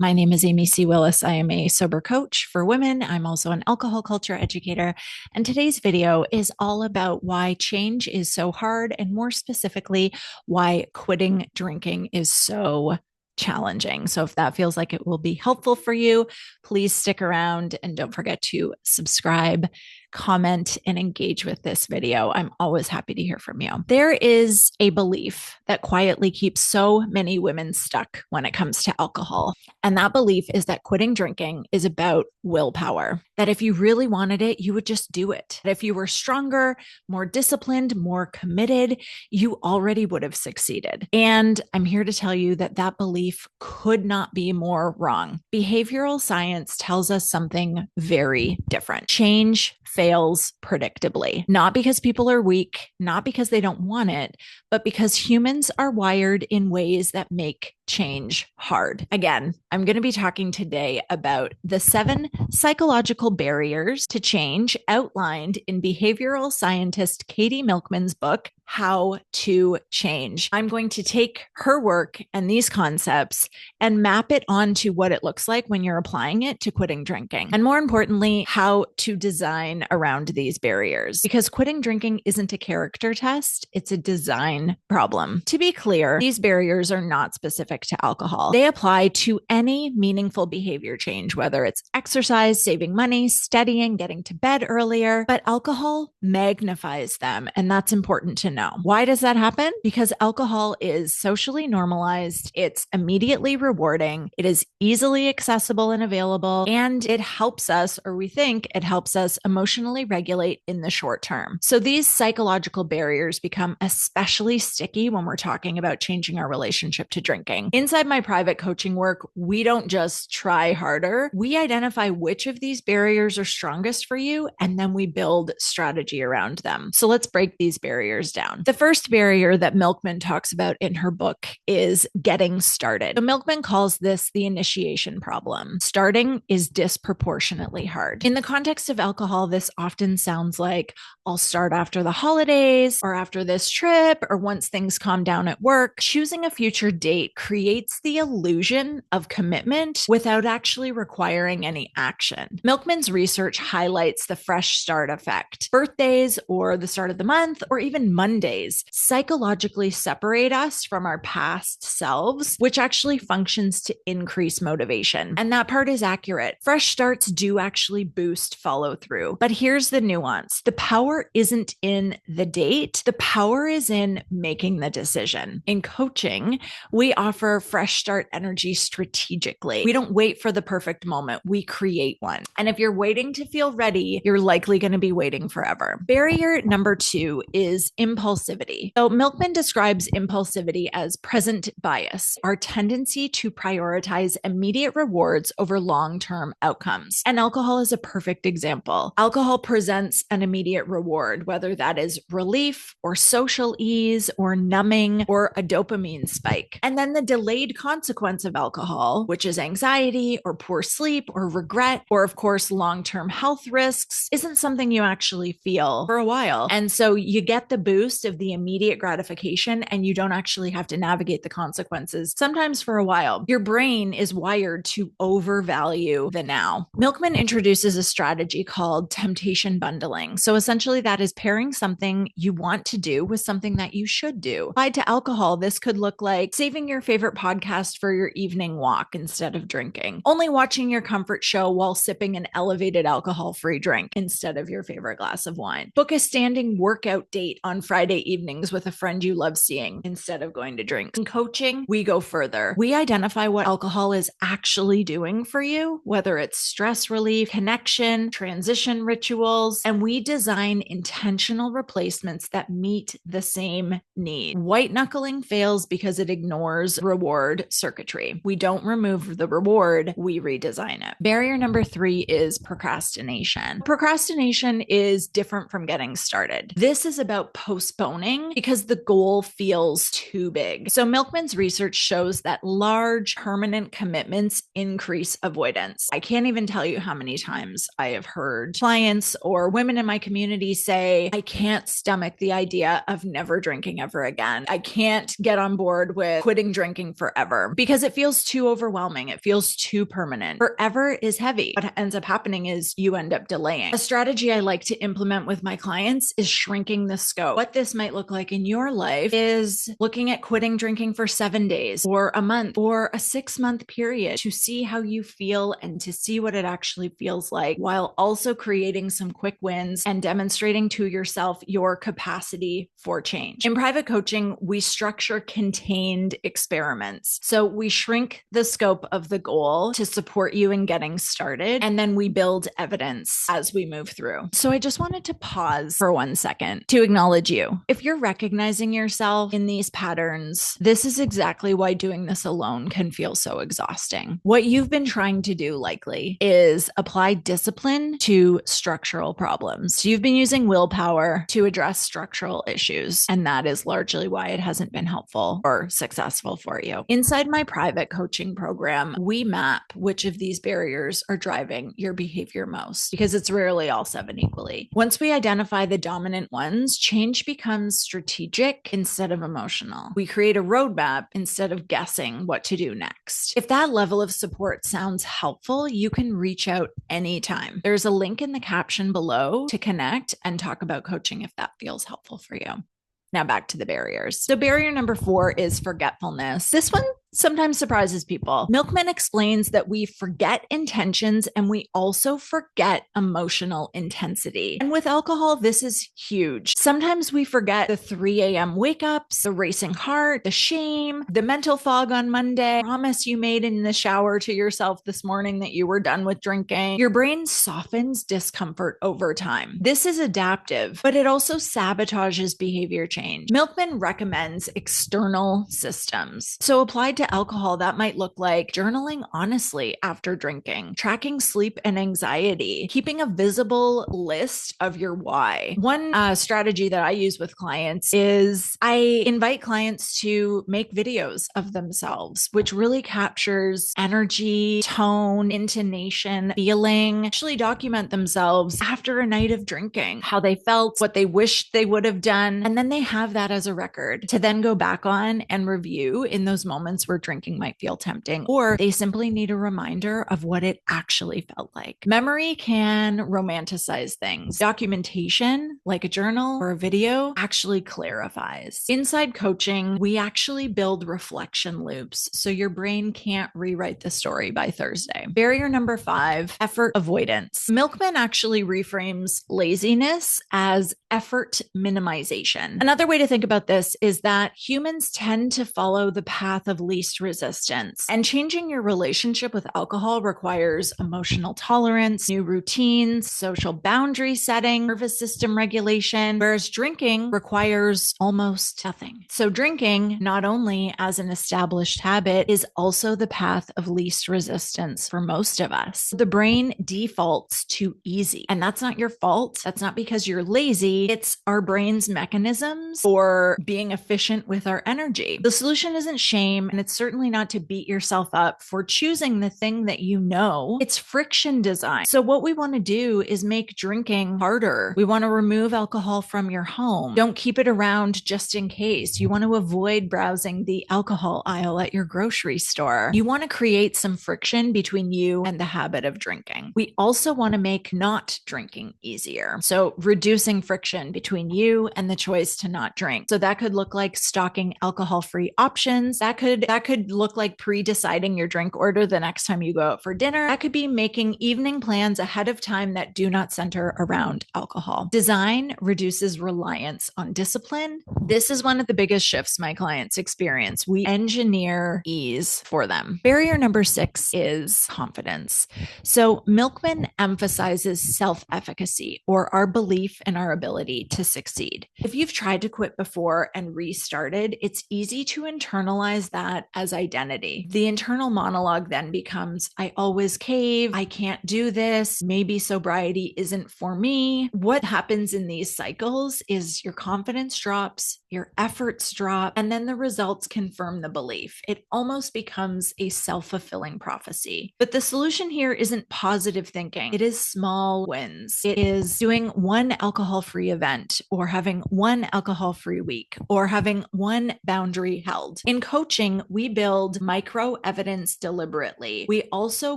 My name is Amy C. Willis. I am a sober coach for women. I'm also an alcohol culture educator. And today's video is all about why change is so hard, and more specifically, why quitting drinking is so challenging. So if that feels like it will be helpful for you, please stick around and don't forget to subscribe, comment, and engage with this video. I'm always happy to hear from you. There is a belief that quietly keeps so many women stuck when it comes to alcohol. And that belief is that quitting drinking is about willpower, that if you really wanted it, you would just do it. That if you were stronger, more disciplined, more committed, you already would have succeeded. And I'm here to tell you that that belief could not be more wrong. Behavioral science tells us something very different. Change fails predictably, not because people are weak, not because they don't want it, but because humans are wired in ways that make change hard. Again, I'm going to be talking today about the 7 psychological barriers to change outlined in behavioral scientist Katie Milkman's book, How to Change. I'm going to take her work and these concepts and map it onto what it looks like when you're applying it to quitting drinking. And more importantly, how to design around these barriers. Because quitting drinking isn't a character test, it's a design problem. To be clear, these barriers are not specific to alcohol. They apply to any meaningful behavior change, whether it's exercise, saving money, studying, getting to bed earlier, but alcohol magnifies them. And that's important to know. Why does that happen? Because alcohol is socially normalized. It's immediately rewarding. It is easily accessible and available, and it helps us, or we think it helps us emotionally regulate in the short term. So these psychological barriers become especially sticky when we're talking about changing our relationship to drinking. Inside my private coaching work, we don't just try harder. We identify which of these barriers are strongest for you, and then we build strategy around them. So let's break these barriers down. The first barrier that Milkman talks about in her book is getting started. So Milkman calls this the initiation problem. Starting is disproportionately hard. In the context of alcohol, this often sounds like, I'll start after the holidays or after this trip or once things calm down at work. Choosing a future date creates the illusion of commitment without actually requiring any action. Milkman's research highlights the fresh start effect. Birthdays or the start of the month or even Mondays psychologically separate us from our past selves, which actually functions to increase motivation. And that part is accurate. Fresh starts do actually boost follow through. But here's the nuance. The power isn't in the date. The power is in making the decision. In coaching, we offer fresh start energy strategically. We don't wait for the perfect moment. We create one. And if you're waiting to feel ready, you're likely going to be waiting forever. Barrier number 2 is impulsivity. So Milkman describes impulsivity as present bias, our tendency to prioritize immediate rewards over long-term outcomes. And alcohol is a perfect example. Alcohol presents an immediate reward, whether that is relief or social ease or numbing or a dopamine spike. And then the delayed consequence of alcohol, which is anxiety or poor sleep or regret, or of course, long-term health risks, isn't something you actually feel for a while. And so you get the boost of the immediate gratification and you don't actually have to navigate the consequences, sometimes for a while. Your brain is wired to overvalue the now. Milkman introduces a strategy called temptation bundling. So essentially that is pairing something you want to do with something that you should do. Applied to alcohol, this could look like saving your favorite podcast for your evening walk instead of drinking, only watching your comfort show while sipping an elevated alcohol-free drink instead of your favorite glass of wine. Book a standing workout date on Friday evenings with a friend you love seeing instead of going to drink. In coaching, we go further. We identify what alcohol is actually doing for you, whether it's stress relief, connection, transition rituals, and we design intentional replacements that meet the same need. White knuckling fails because it ignores reward circuitry. We don't remove the reward, we redesign it. Barrier number 3 is procrastination. Procrastination is different from getting started. This is about postponing because the goal feels too big. So Milkman's research shows that large permanent commitments increase avoidance. I can't even tell you how many times I have heard clients or women in my community we say, I can't stomach the idea of never drinking ever again. I can't get on board with quitting drinking forever because it feels too overwhelming. It feels too permanent. Forever is heavy. What ends up happening is you end up delaying. A strategy I like to implement with my clients is shrinking the scope. What this might look like in your life is looking at quitting drinking for 7 days or a month or a 6-month period to see how you feel and to see what it actually feels like, while also creating some quick wins and demonstrating to yourself your capacity for change. In private coaching, we structure contained experiments. So we shrink the scope of the goal to support you in getting started, and then we build evidence as we move through. So I just wanted to pause for 1 second to acknowledge you. If you're recognizing yourself in these patterns, this is exactly why doing this alone can feel so exhausting. What you've been trying to do likely is apply discipline to structural problems. So you've been using willpower to address structural issues, and that is largely why it hasn't been helpful or successful for you. Inside my private coaching program, we map which of these barriers are driving your behavior most, because it's rarely all 7 equally. Once we identify the dominant ones, change becomes strategic instead of emotional. We create a roadmap instead of guessing what to do next. If that level of support sounds helpful, you can reach out anytime. There's a link in the caption below to connect and talk about coaching if that feels helpful for you. Now back to the barriers. So barrier number 4 is forgetfulness. This one sometimes surprises people. Milkman explains that we forget intentions and we also forget emotional intensity. And with alcohol, this is huge. Sometimes we forget the 3 a.m. wake ups, the racing heart, the shame, the mental fog on Monday, promise you made in the shower to yourself this morning that you were done with drinking. Your brain softens discomfort over time. This is adaptive, but it also sabotages behavior change. Milkman recommends external systems. So applied to alcohol, that might look like journaling honestly after drinking, tracking sleep and anxiety, keeping a visible list of your why. One strategy that I use with clients is I invite clients to make videos of themselves, which really captures energy, tone, intonation, feeling, actually document themselves after a night of drinking, how they felt, what they wished they would have done. And then they have that as a record to then go back on and review in those moments where drinking might feel tempting, or they simply need a reminder of what it actually felt like. Memory can romanticize things. Documentation, like a journal or a video, actually clarifies. Inside coaching, we actually build reflection loops so your brain can't rewrite the story by Thursday. Barrier number 5, effort avoidance. Milkman actually reframes laziness as effort minimization. Another way to think about this is that humans tend to follow the path of least resistance, and changing your relationship with alcohol requires emotional tolerance, new routines, social boundary setting, nervous system regulation, whereas drinking requires almost nothing. So drinking, not only as an established habit, is also the path of least resistance for most of us. The brain defaults to easy, and that's not your fault. That's not because you're lazy. It's our brain's mechanisms for being efficient with our energy. The solution isn't shame, and it's certainly not to beat yourself up for choosing the thing that you know. It's friction design. So what we want to do is make drinking harder. We want to remove alcohol from your home. Don't keep it around just in case. You want to avoid browsing the alcohol aisle at your grocery store. You want to create some friction between you and the habit of drinking. We also want to make not drinking easier. So reducing friction between you and the choice to not drink. So that could look like stocking alcohol-free options. That could look like pre-deciding your drink order the next time you go out for dinner. That could be making evening plans ahead of time that do not center around alcohol. Design reduces reliance on discipline. This is one of the biggest shifts my clients experience. We engineer ease for them. Barrier number 6 is confidence. So Milkman emphasizes self-efficacy, or our belief in our ability to succeed. If you've tried to quit before and restarted, it's easy to internalize that as identity. The internal monologue then becomes, I always cave, I can't do this, maybe sobriety isn't for me. What happens in these cycles is your confidence drops, your efforts drop, and then the results confirm the belief. It almost becomes a self-fulfilling prophecy. But the solution here isn't positive thinking. It is small wins. It is doing one alcohol-free event, or having one alcohol-free week, or having one boundary held. In coaching, we build micro evidence deliberately. We also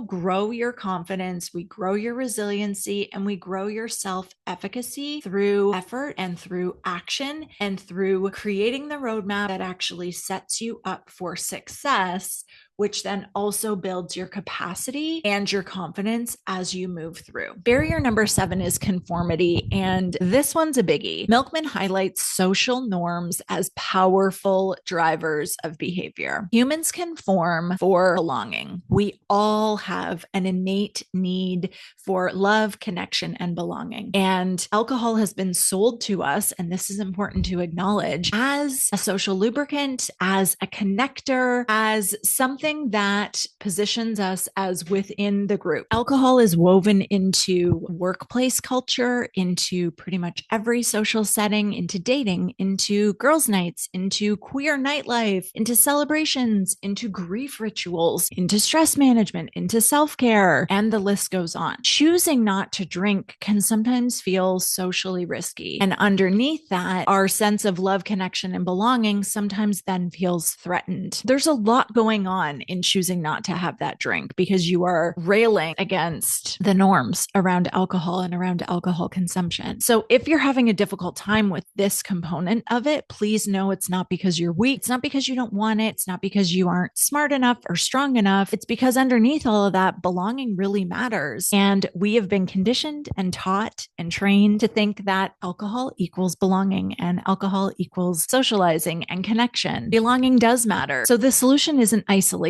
grow your confidence, we grow your resiliency, and we grow your self-efficacy through effort and through action and through creating the roadmap that actually sets you up for success, which then also builds your capacity and your confidence as you move through. Barrier number 7 is conformity, and this one's a biggie. Milkman highlights social norms as powerful drivers of behavior. Humans conform for belonging. We all have an innate need for love, connection, and belonging. And alcohol has been sold to us, and this is important to acknowledge, as a social lubricant, as a connector, as something that positions us as within the group. Alcohol is woven into workplace culture, into pretty much every social setting, into dating, into girls' nights, into queer nightlife, into celebrations, into grief rituals, into stress management, into self-care, and the list goes on. Choosing not to drink can sometimes feel socially risky. And underneath that, our sense of love, connection, and belonging sometimes then feels threatened. There's a lot going on in choosing not to have that drink because you are railing against the norms around alcohol and around alcohol consumption. So if you're having a difficult time with this component of it, please know it's not because you're weak. It's not because you don't want it. It's not because you aren't smart enough or strong enough. It's because underneath all of that, belonging really matters. And we have been conditioned and taught and trained to think that alcohol equals belonging and alcohol equals socializing and connection. Belonging does matter. So the solution isn't isolation.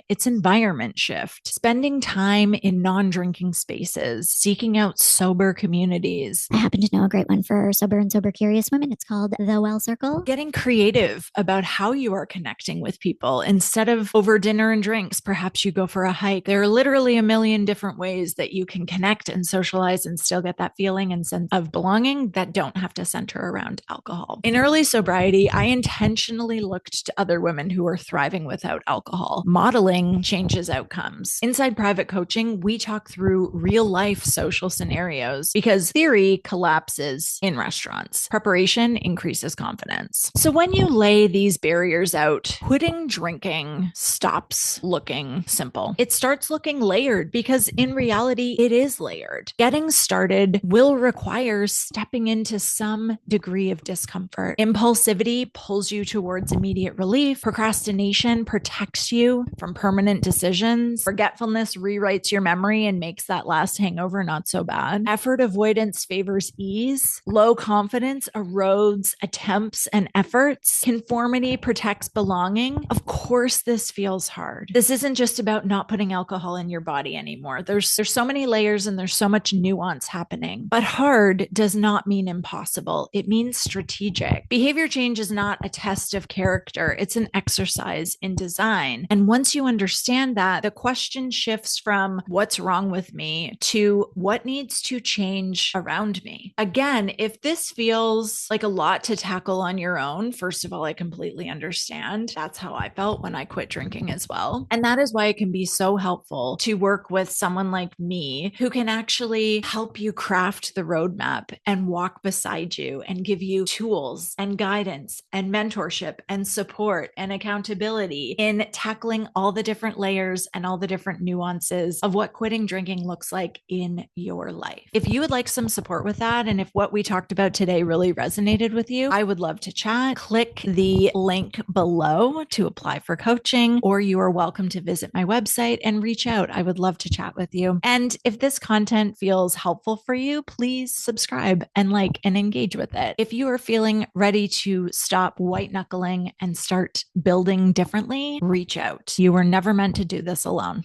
It's environment shift, spending time in non-drinking spaces, seeking out sober communities. I happen to know a great one for sober and sober curious women. It's called The Well Circle. Getting creative about how you are connecting with people. Instead of over dinner and drinks, perhaps you go for a hike. There are literally a million different ways that you can connect and socialize and still get that feeling and sense of belonging that don't have to center around alcohol. In early sobriety, I intentionally looked to other women who were thriving without alcohol. Modeling changes outcomes. Inside private coaching, we talk through real life social scenarios because theory collapses in restaurants. Preparation increases confidence. So when you lay these barriers out, quitting drinking stops looking simple. It starts looking layered because in reality, it is layered. Getting started will require stepping into some degree of discomfort. Impulsivity pulls you towards immediate relief. Procrastination protects you from permanent decisions. Forgetfulness rewrites your memory and makes that last hangover not so bad. Effort avoidance favors ease. Low confidence erodes attempts and efforts. Conformity protects belonging. Of course, this feels hard. This isn't just about not putting alcohol in your body anymore. There's so many layers and there's so much nuance happening. But hard does not mean impossible. It means strategic. Behavior change is not a test of character. It's an exercise in design. And once you understand that, the question shifts from what's wrong with me to what needs to change around me. Again, if this feels like a lot to tackle on your own, first of all, I completely understand. That's how I felt when I quit drinking as well. And that is why it can be so helpful to work with someone like me who can actually help you craft the roadmap and walk beside you and give you tools and guidance and mentorship and support and accountability in tackling all the different layers and all the different nuances of what quitting drinking looks like in your life. If you would like some support with that, and if what we talked about today really resonated with you, I would love to chat. Click the link below to apply for coaching, or you are welcome to visit my website and reach out. I would love to chat with you. And if this content feels helpful for you, please subscribe and like and engage with it. If you are feeling ready to stop white knuckling and start building differently, reach out. You were never meant to do this alone.